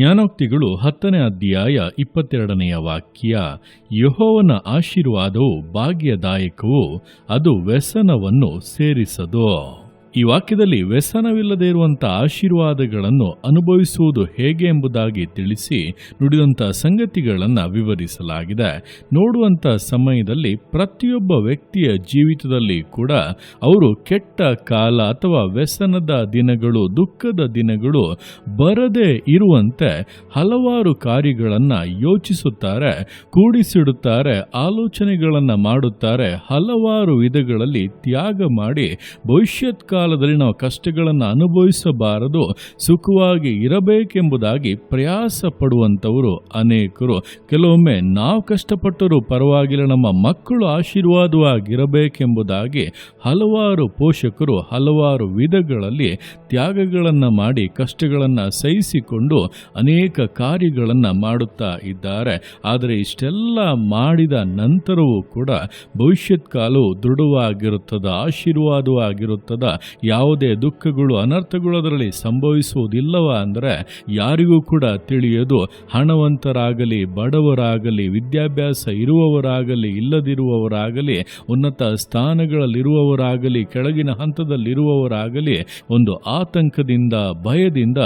ಜ್ಞಾನೋಕ್ತಿಗಳು 10ನೇ ಅಧ್ಯಾಯ 22ನೆಯ ವಾಕ್ಯ. ಯೆಹೋವನ ಆಶೀರ್ವಾದವು ಭಾಗ್ಯದಾಯಕವು, ಅದು ವ್ಯಸನವನ್ನು ಸೇರಿಸದು. ಈ ವಾಕ್ಯದಲ್ಲಿ ವ್ಯಸನವಿಲ್ಲದೆ ಇರುವಂಥ ಆಶೀರ್ವಾದಗಳನ್ನು ಅನುಭವಿಸುವುದು ಹೇಗೆ ಎಂಬುದಾಗಿ ತಿಳಿಸಿ ನುಡಿದಂಥ ಸಂಗತಿಗಳನ್ನು ವಿವರಿಸಲಾಗಿದೆ. ನೋಡುವಂಥ ಸಮಯದಲ್ಲಿ ಪ್ರತಿಯೊಬ್ಬ ವ್ಯಕ್ತಿಯ ಜೀವಿತದಲ್ಲಿ ಕೂಡ ಅವರು ಕೆಟ್ಟ ಕಾಲ ಅಥವಾ ವ್ಯಸನದ ದಿನಗಳು, ದುಃಖದ ದಿನಗಳು ಬರದೇ ಇರುವಂತೆ ಹಲವಾರು ಕಾರ್ಯಗಳನ್ನು ಯೋಚಿಸುತ್ತಾರೆ, ಕೂಡಿಸಿಡುತ್ತಾರೆ, ಆಲೋಚನೆಗಳನ್ನು ಮಾಡುತ್ತಾರೆ. ಹಲವಾರು ವಿಧಗಳಲ್ಲಿ ತ್ಯಾಗ ಮಾಡಿ ಭವಿಷ್ಯತ್ ಕಾಲದಲ್ಲಿ ನಾವು ಕಷ್ಟಗಳನ್ನು ಅನುಭವಿಸಬಾರದು, ಸುಖವಾಗಿ ಇರಬೇಕೆಂಬುದಾಗಿ ಪ್ರಯಾಸ ಪಡುವಂಥವರು ಅನೇಕರು. ಕೆಲವೊಮ್ಮೆ ನಾವು ಕಷ್ಟಪಟ್ಟರೂ ಪರವಾಗಿಲ್ಲ, ನಮ್ಮ ಮಕ್ಕಳು ಆಶೀರ್ವಾದವಾಗಿರಬೇಕೆಂಬುದಾಗಿ ಹಲವಾರು ಪೋಷಕರು ಹಲವಾರು ವಿಧಗಳಲ್ಲಿ ತ್ಯಾಗಗಳನ್ನು ಮಾಡಿ ಕಷ್ಟಗಳನ್ನು ಸಹಿಸಿಕೊಂಡು ಅನೇಕ ಕಾರ್ಯಗಳನ್ನು ಮಾಡುತ್ತಾ ಇದ್ದಾರೆ. ಆದರೆ ಇಷ್ಟೆಲ್ಲ ಮಾಡಿದ ನಂತರವೂ ಕೂಡ ಭವಿಷ್ಯತ್ ಕಾಲವು ದೃಢವಾಗಿರುತ್ತದೆ, ಆಶೀರ್ವಾದವಾಗಿರುತ್ತದೆ. ಯಾವುದೇ ದುಃಖಗಳು, ಅನರ್ಥಗಳು ಅದರಲ್ಲಿ ಸಂಭವಿಸುವುದಿಲ್ಲವ ಅಂದರೆ ಯಾರಿಗೂ ಕೂಡ ತಿಳಿಯದು. ಹಣವಂತರಾಗಲಿ ಬಡವರಾಗಲಿ, ವಿದ್ಯಾಭ್ಯಾಸ ಇರುವವರಾಗಲಿ ಇಲ್ಲದಿರುವವರಾಗಲಿ, ಉನ್ನತ ಸ್ಥಾನಗಳಲ್ಲಿರುವವರಾಗಲಿ ಕೆಳಗಿನ ಹಂತದಲ್ಲಿರುವವರಾಗಲಿ, ಒಂದು ಆತಂಕದಿಂದ ಭಯದಿಂದ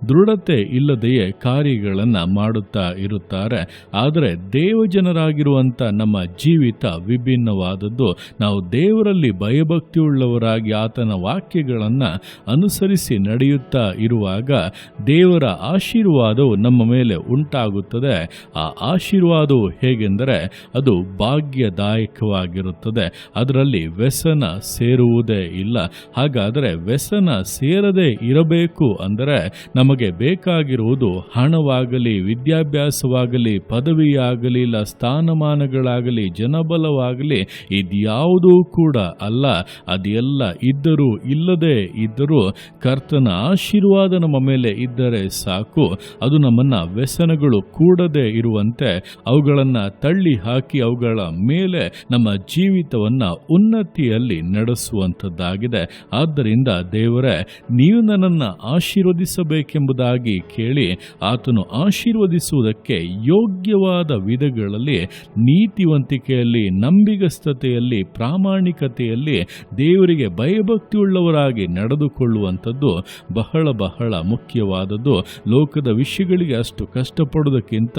ದೃಢತೆ ಇಲ್ಲದೆಯೇ ಕಾರ್ಯಗಳನ್ನು ಮಾಡುತ್ತಾ ಇರುತ್ತಾರೆ. ಆದರೆ ದೇವಜನರಾಗಿರುವಂಥ ನಮ್ಮ ಜೀವಿತ ವಿಭಿನ್ನವಾದದ್ದು. ನಾವು ದೇವರಲ್ಲಿ ಭಯಭಕ್ತಿಯುಳ್ಳವರಾಗಿ ಆತನ ವಾಕ್ಯಗಳನ್ನು ಅನುಸರಿಸಿ ನಡೆಯುತ್ತಾ ಇರುವಾಗ ದೇವರ ಆಶೀರ್ವಾದವು ನಮ್ಮ ಮೇಲೆ ಉಂಟಾಗುತ್ತದೆ. ಆ ಆಶೀರ್ವಾದವು ಹೇಗೆಂದರೆ ಅದು ಭಾಗ್ಯದಾಯಕವಾಗಿರುತ್ತದೆ. ಅದರಲ್ಲಿ ವ್ಯಸನ ಸೇರುವುದೇ ಇಲ್ಲ. ಹಾಗಾದರೆ ವ್ಯಸನ ಸೇರದೆ ಇರಬೇಕು ಅಂದರೆ ನಮಗೆ ಬೇಕಾಗಿರುವುದು ಹಣವಾಗಲಿ, ವಿದ್ಯಾಭ್ಯಾಸವಾಗಲಿ, ಪದವಿಯಾಗಲಿ, ಇಲ್ಲ ಸ್ಥಾನಮಾನಗಳಾಗಲಿ, ಜನಬಲವಾಗಲಿ, ಇದ್ಯಾವುದೂ ಕೂಡ ಅಲ್ಲ. ಅದೆಲ್ಲ ಇದ್ದರೂ ಇಲ್ಲದೆ ಇದ್ದರೂ ಕರ್ತನ ಆಶೀರ್ವಾದ ನಮ್ಮ ಮೇಲೆ ಇದ್ದರೆ ಸಾಕು. ಅದು ನಮ್ಮನ್ನು ವ್ಯಸನಗಳು ಕೂಡದೆ ಇರುವಂತೆ ಅವುಗಳನ್ನು ತಳ್ಳಿ ಹಾಕಿ ಅವುಗಳ ಮೇಲೆ ನಮ್ಮ ಜೀವಿತವನ್ನು ಉನ್ನತಿಯಲ್ಲಿ ನಡೆಸುವಂಥದ್ದಾಗಿದೆ. ಆದ್ದರಿಂದ ದೇವರೇ, ನೀವು ನನ್ನನ್ನು ಆಶೀರ್ವದಿಸಬೇಕೆಂಬುದಾಗಿ ಕೇಳಿ ಆತನು ಆಶೀರ್ವದಿಸುವುದಕ್ಕೆ ಯೋಗ್ಯವಾದ ವಿಧಗಳಲ್ಲಿ, ನೀತಿವಂತಿಕೆಯಲ್ಲಿ, ನಂಬಿಗಸ್ತತೆಯಲ್ಲಿ, ಪ್ರಾಮಾಣಿಕತೆಯಲ್ಲಿ ದೇವರಿಗೆ ಭಯಭಕ್ತಿಯುಳ್ಳವರಾಗಿ ನಡೆದುಕೊಳ್ಳುವಂಥದ್ದು ಬಹಳ ಬಹಳ ಮುಖ್ಯವಾದದ್ದು. ಲೋಕದ ವಿಷಯಗಳಿಗೆ ಅಷ್ಟು ಕಷ್ಟಪಡುವುದಕ್ಕಿಂತ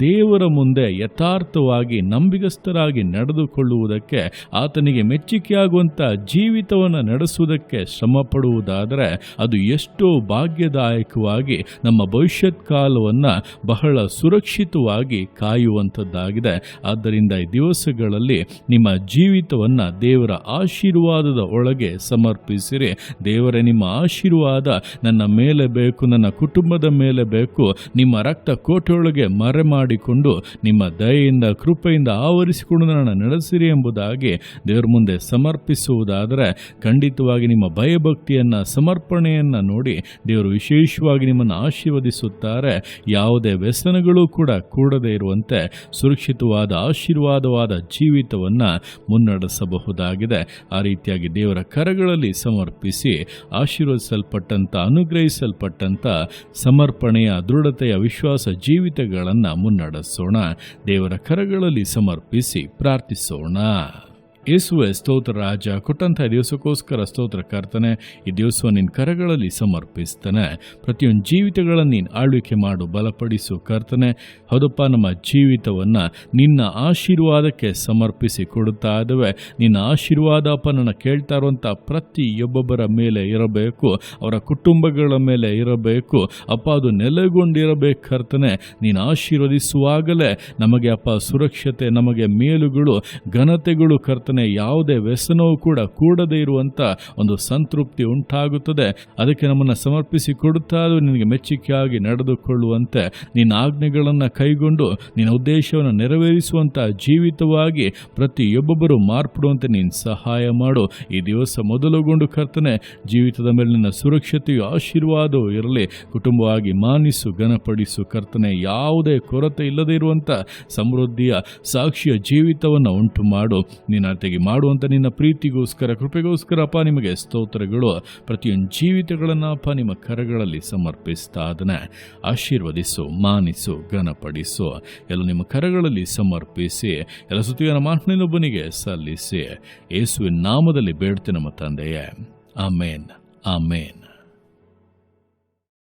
ದೇವರ ಮುಂದೆ ಯಥಾರ್ಥವಾಗಿ ನಂಬಿಗಸ್ತರಾಗಿ ನಡೆದುಕೊಳ್ಳುವುದಕ್ಕೆ, ಆತನಿಗೆ ಮೆಚ್ಚುಗೆಯಾಗುವಂಥ ಜೀವಿತವನ್ನು ನಡೆಸುವುದಕ್ಕೆ ಶ್ರಮ ಪಡುವುದಾದರೆ ಅದು ಎಷ್ಟೋ ಭಾಗ್ಯದಾಯಕವಾಗಿ ನಮ್ಮ ಭವಿಷ್ಯತ್ ಕಾಲವನ್ನು ಬಹಳ ಸುರಕ್ಷಿತವಾಗಿ ಕಾಯುವಂಥದ್ದಾಗಿದೆ. ಆದ್ದರಿಂದ ಈ ದಿವಸಗಳಲ್ಲಿ ನಿಮ್ಮ ಜೀವಿತವನ್ನು ದೇವರ ಆಶೀರ್ವಾದದ ಒಳಗೆ ಸಮರ್ಪಿಸಿರಿ. ದೇವರೇ, ನಿಮ್ಮ ಆಶೀರ್ವಾದ ನನ್ನ ಮೇಲೆ ಬೇಕು, ನನ್ನ ಕುಟುಂಬದ ಮೇಲೆ ಬೇಕು. ನಿಮ್ಮ ರಕ್ತ ಕೋಟೆಯೊಳಗೆ ಮರೆ ಮಾಡಿಕೊಂಡು ನಿಮ್ಮ ದಯೆಯಿಂದ, ಕೃಪೆಯಿಂದ ಆವರಿಸಿಕೊಂಡು ನನ್ನ ನಡೆಸಿರಿ ಎಂಬುದಾಗಿ ದೇವರ ಮುಂದೆ ಸಮರ್ಪಿಸುವುದಾದರೆ ಖಂಡಿತವಾಗಿ ನಿಮ್ಮ ಭಯಭಕ್ತಿಯನ್ನು, ಸಮರ್ಪಣೆಯನ್ನು ನೋಡಿ ದೇವರು ವಿಶೇಷವಾಗಿ ನಿಮ್ಮನ್ನು ಆಶೀರ್ವದಿಸುತ್ತಾರೆ. ಯಾವುದೇ ವ್ಯಸನಗಳು ಕೂಡ ಕೂಡದೇ ಇರುವಂತೆ ಸುರಕ್ಷಿತವಾದ ಆಶೀರ್ವಾದವಾದ ಜೀವಿತವನ್ನು ಮುನ್ನಡೆಸಬಹುದಾಗಿದೆ. ಆ ರೀತಿಯಾಗಿ ದೇವರ ಕರಗಳಲ್ಲಿ ಸಮರ್ಪಿಸಿ ಆಶೀರ್ವದಿಸಲ್ಪಟ್ಟಂಥ, ಅನುಗ್ರಹಿಸಲ್ಪಟ್ಟಂಥ ಸಮರ್ಪಣೆಯ, ದೃಢತೆಯ, ವಿಶ್ವಾಸ ಜೀವಿತಗಳನ್ನು ಮುನ್ನಡೆಸೋಣ. ದೇವರ ಕರಗಳಲ್ಲಿ ಸಮರ್ಪಿಸಿ ಪ್ರಾರ್ಥಿಸೋಣ. ಯೇಸುವೆ, ಸ್ತೋತ್ರ ರಾಜ, ಕೊಟ್ಟಂಥ ದಿವಸಕ್ಕೋಸ್ಕರ ಸ್ತೋತ್ರ ಕರ್ತನೆ. ಈ ದಿವಸವನ್ನು ನಿನ್ನ ಕರಗಳಲ್ಲಿ ಸಮರ್ಪಿಸ್ತಾನೆ. ಪ್ರತಿಯೊಂದು ಜೀವಿತಗಳನ್ನು ನೀನು ಆಳ್ವಿಕೆ ಮಾಡು, ಬಲಪಡಿಸು ಕರ್ತನೆ. ಹೌದಪ್ಪ, ನಮ್ಮ ಜೀವಿತವನ್ನು ನಿನ್ನ ಆಶೀರ್ವಾದಕ್ಕೆ ಸಮರ್ಪಿಸಿ ಕೊಡುತ್ತಾ ಇದ್ದೇವೆ. ನಿನ್ನ ಆಶೀರ್ವಾದಪ್ಪ ನನ್ನ ಕೇಳ್ತಾ ಇರುವಂಥ ಪ್ರತಿಯೊಬ್ಬೊಬ್ಬರ ಮೇಲೆ ಇರಬೇಕು, ಅವರ ಕುಟುಂಬಗಳ ಮೇಲೆ ಇರಬೇಕು ಅಪ್ಪ. ಅದು ನೆಲೆಗೊಂಡಿರಬೇಕು ಕರ್ತನೆ. ನೀನು ಆಶೀರ್ವದಿಸುವಾಗಲೇ ನಮಗೆ ಅಪ್ಪ ಸುರಕ್ಷತೆ, ನಮಗೆ ಮೇಲುಗಳು, ಘನತೆಗಳು ಕರ್ತನೆ. ಯಾವುದೇ ವ್ಯಸನವೂ ಕೂಡ ಕೂಡದೇ ಇರುವಂಥ ಒಂದು ಸಂತೃಪ್ತಿ ಉಂಟಾಗುತ್ತದೆ. ಅದಕ್ಕೆ ನಮ್ಮನ್ನು ಸಮರ್ಪಿಸಿ ಕೊಡುತ್ತಾ ನಿನಗೆ ಮೆಚ್ಚುಗೆಯಾಗಿ ನಡೆದುಕೊಳ್ಳುವಂತೆ, ನಿನ್ನ ಆಜ್ಞೆಗಳನ್ನು ಕೈಗೊಂಡು ನಿನ್ನ ಉದ್ದೇಶವನ್ನು ನೆರವೇರಿಸುವಂಥ ಜೀವಿತವಾಗಿ ಪ್ರತಿಯೊಬ್ಬೊಬ್ಬರು ಮಾರ್ಪಡುವಂತೆ ನೀನು ಸಹಾಯ ಮಾಡು. ಈ ದಿವಸ ಮೊದಲುಗೊಂಡು ಕರ್ತನೆ, ಜೀವಿತದ ಮೇಲೆ ನಿನ್ನ ಸುರಕ್ಷತೆಯು, ಆಶೀರ್ವಾದವೂ ಇರಲಿ. ಕುಟುಂಬವಾಗಿ ಮಾನಿಸು, ಘನಪಡಿಸು ಕರ್ತನೆ. ಯಾವುದೇ ಕೊರತೆ ಇಲ್ಲದೇ ಇರುವಂಥ ಸಮೃದ್ಧಿಯ ಸಾಕ್ಷಿಯ ಜೀವಿತವನ್ನು ಉಂಟು ಮಾಡು. ನಿನ್ನ ಘನತೆಗೆ ಮಾಡುವಂಥ ನಿನ್ನ ಪ್ರೀತಿಗೋಸ್ಕರ, ಕೃಪೆಗೋಸ್ಕರ ಅಪ್ಪ ನಿಮಗೆ ಸ್ತೋತ್ರಗಳು. ಪ್ರತಿಯೊಂದು ಜೀವಿತಗಳನ್ನು ಅಪ್ಪ ನಿಮ್ಮ ಕರಗಳಲ್ಲಿ ಸಮರ್ಪಿಸ್ತಾ ಅದನ್ನು ಆಶೀರ್ವದಿಸು, ಮಾನಿಸು, ಘನಪಡಿಸು. ಎಲ್ಲ ನಿಮ್ಮ ಕರಗಳಲ್ಲಿ ಸಮರ್ಪಿಸಿ ಎಲ್ಲ ಸ್ತುತಿಯನ್ನು ಮಾತನಿನೊಬ್ಬನಿಗೆ ಸಲ್ಲಿಸಿ ಯೇಸುವಿನ ನಾಮದಲ್ಲಿ ಬೇಡ್ತೇನೆ ನಮ್ಮ ತಂದೆಯೇ. ಆಮೇನ್, ಆಮೇನ್.